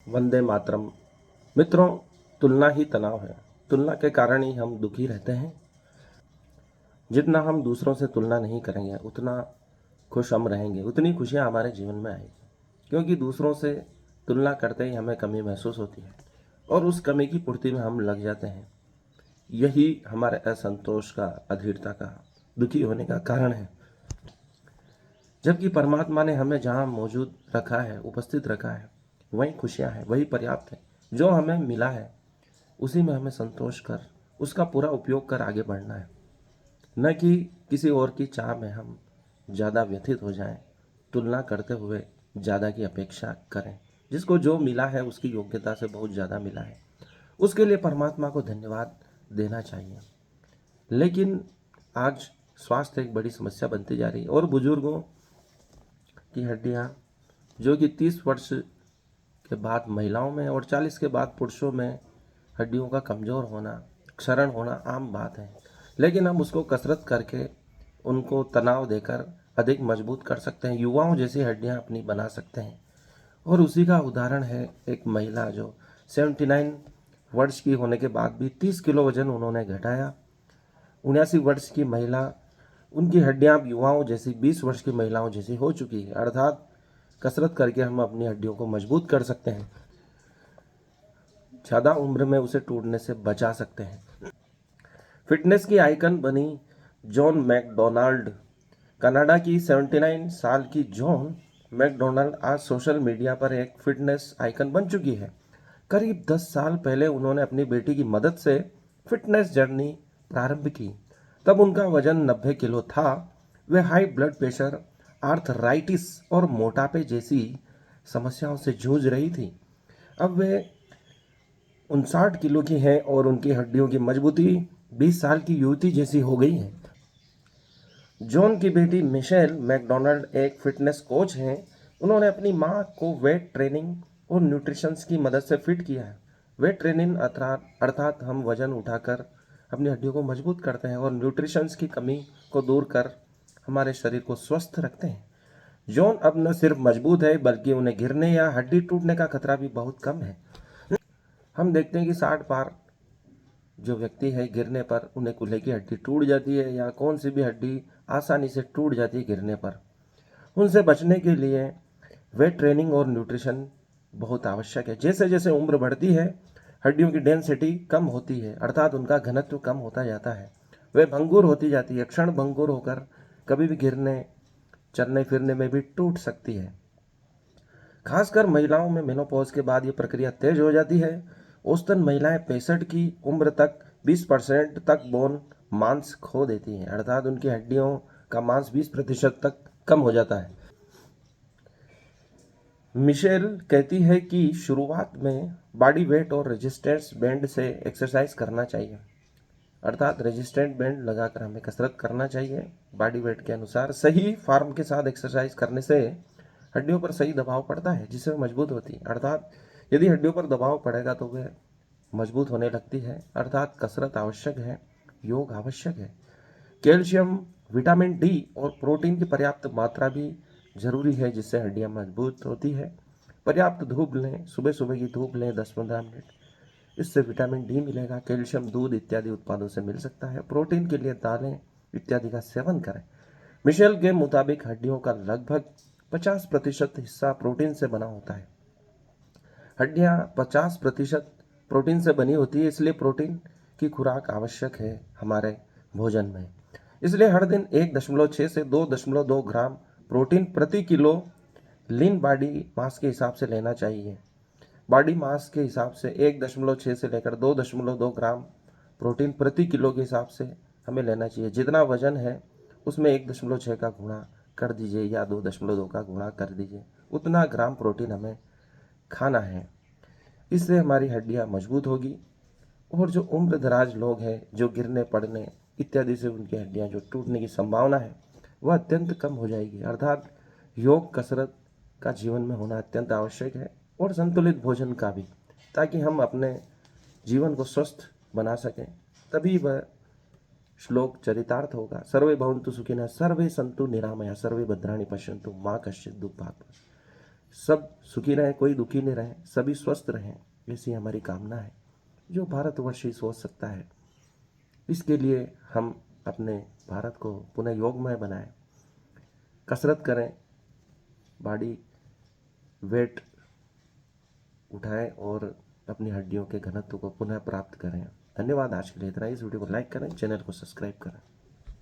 वंदे मातरम। मित्रों, तुलना ही तनाव है। तुलना के कारण ही हम दुखी रहते हैं। जितना हम दूसरों से तुलना नहीं करेंगे उतना खुश हम रहेंगे, उतनी खुशियाँ हमारे जीवन में आएगी। क्योंकि दूसरों से तुलना करते ही हमें कमी महसूस होती है और उस कमी की पूर्ति में हम लग जाते हैं। यही हमारे असंतोष का, अधीरता का, दुखी होने का कारण है। जबकि परमात्मा ने हमें जहाँ मौजूद रखा है, उपस्थित रखा है, वही खुशियाँ हैं, वही पर्याप्त है। जो हमें मिला है उसी में हमें संतोष कर, उसका पूरा उपयोग कर आगे बढ़ना है, न कि किसी और की चाह में हम ज़्यादा व्यथित हो जाएं, तुलना करते हुए ज़्यादा की अपेक्षा करें। जिसको जो मिला है उसकी योग्यता से बहुत ज़्यादा मिला है, उसके लिए परमात्मा को धन्यवाद देना चाहिए। लेकिन आज स्वास्थ्य एक बड़ी समस्या बनती जा रही है और बुजुर्गों की हड्डियाँ, जो कि 30 वर्ष के बाद महिलाओं में और 40 के बाद पुरुषों में हड्डियों का कमज़ोर होना, क्षरण होना आम बात है। लेकिन हम उसको कसरत करके, उनको तनाव देकर अधिक मजबूत कर सकते हैं, युवाओं जैसी हड्डियां अपनी बना सकते हैं। और उसी का उदाहरण है एक महिला जो 79 वर्ष की होने के बाद भी 30 किलो वजन उन्होंने घटाया। 79 वर्ष की महिला, उनकी हड्डियां अब युवाओं जैसी, 20 वर्ष की महिलाओं जैसी हो चुकी है। अर्थात कसरत करके हम अपनी हड्डियों को मजबूत कर सकते हैं, ज़्यादा उम्र में उसे टूटने से बचा सकते हैं। फिटनेस की आइकन बनी जॉन मैकडोनाल्ड। कनाडा की 79 साल की जॉन मैकडोनाल्ड आज सोशल मीडिया पर एक फिटनेस आइकन बन चुकी है। करीब 10 साल पहले उन्होंने अपनी बेटी की मदद से फिटनेस जर्नी प्रारंभ की। तब उनका वजन 90 किलो था। वे हाई ब्लड प्रेशर, आर्थराइटिस और मोटापे जैसी समस्याओं से जूझ रही थी। अब वे 59 किलो की हैं और उनकी हड्डियों की मजबूती 20 साल की युवती जैसी हो गई है। जॉन की बेटी मिशेल मैकडोनाल्ड एक फिटनेस कोच हैं। उन्होंने अपनी मां को वेट ट्रेनिंग और न्यूट्रिशन की मदद से फिट किया है। वेट ट्रेनिंग अर्थात हम वजन उठाकर अपनी हड्डियों को मजबूत करते हैं और न्यूट्रिशन की कमी को दूर कर हमारे शरीर को स्वस्थ रखते हैं। जॉन अब न सिर्फ मजबूत है बल्कि उन्हें गिरने या हड्डी टूटने का खतरा भी बहुत कम है। हम देखते हैं कि 60 पार जो व्यक्ति है, गिरने पर उन्हें कूल्हे की हड्डी टूट जाती है या कौन सी भी हड्डी आसानी से टूट जाती है गिरने पर। उनसे बचने के लिए वेट ट्रेनिंग और न्यूट्रिशन बहुत आवश्यक है। जैसे जैसे उम्र बढ़ती है, हड्डियों की डेंसिटी कम होती है, अर्थात उनका घनत्व कम होता जाता है। वे भंगुर होती जाती है, क्षण भंगुर होकर कभी भी गिरने, चलने फिरने में भी टूट सकती है। खासकर महिलाओं में मेनोपॉज के बाद ये प्रक्रिया तेज हो जाती है। औसतन महिलाएं 65 की उम्र तक 20% तक बोन मांस खो देती हैं, अर्थात उनकी हड्डियों का मांस 20% तक कम हो जाता है। मिशेल कहती है कि शुरुआत में बॉडी वेट और रेजिस्टेंस बैंड से एक्सरसाइज करना चाहिए, अर्थात रेजिस्टेंट बैंड लगाकर हमें कसरत करना चाहिए बॉडी वेट के अनुसार। सही फार्म के साथ एक्सरसाइज करने से हड्डियों पर सही दबाव पड़ता है जिससे वो मजबूत होती है। अर्थात यदि हड्डियों पर दबाव पड़ेगा तो वे मजबूत होने लगती है। अर्थात कसरत आवश्यक है, योग आवश्यक है। कैल्शियम, विटामिन डी और प्रोटीन की पर्याप्त मात्रा भी जरूरी है जिससे हड्डियां मजबूत होती है। पर्याप्त धूप लें, सुबह सुबह की धूप लें 10-15 मिनट, इससे विटामिन डी मिलेगा। कैल्शियम दूध इत्यादि उत्पादों से मिल सकता है। प्रोटीन के लिए दालें इत्यादि का सेवन करें। मिशेल के मुताबिक हड्डियों का लगभग 50% हिस्सा प्रोटीन से बना होता है। हड्डियां 50% प्रोटीन से बनी होती है, इसलिए प्रोटीन की खुराक आवश्यक है हमारे भोजन में। इसलिए हर दिन 1.6 से 2.2 ग्राम प्रोटीन प्रति किलो लीन बॉडी मास के हिसाब से लेना चाहिए। बॉडी मास के हिसाब से 1.6 से लेकर 2.2 ग्राम प्रोटीन प्रति किलो के हिसाब से हमें लेना चाहिए। जितना वजन है उसमें 1.6 का गुणा कर दीजिए या 2.2 का गुणा कर दीजिए, उतना ग्राम प्रोटीन हमें खाना है। इससे हमारी हड्डियां मजबूत होगी और जो उम्र दराज लोग हैं, जो गिरने पड़ने इत्यादि से उनकी हड्डियां जो टूटने की संभावना है वह अत्यंत कम हो जाएगी। अर्थात योग कसरत का जीवन में होना अत्यंत आवश्यक है और संतुलित भोजन का भी, ताकि हम अपने जीवन को स्वस्थ बना सकें। तभी वह श्लोक चरितार्थ होगा। सर्वे भवन्तु सुखिनः, सर्वे सन्तु निरामया, सर्वे भद्राणि पश्यन्तु, मां कश्चित् दुःखभाग्। सब सुखी रहें, कोई दुखी नहीं रहे, सभी स्वस्थ रहें, ऐसी हमारी कामना है जो भारतवर्ष ही सोच सकता है। इसके लिए हम अपने भारत को पुनः योगमय बनाएं, कसरत करें, बॉडी वेट उठाएं और अपनी हड्डियों के घनत्व को पुनः प्राप्त करें। धन्यवाद। आज के लिए इतना ही। इस वीडियो को लाइक करें, चैनल को सब्सक्राइब करें।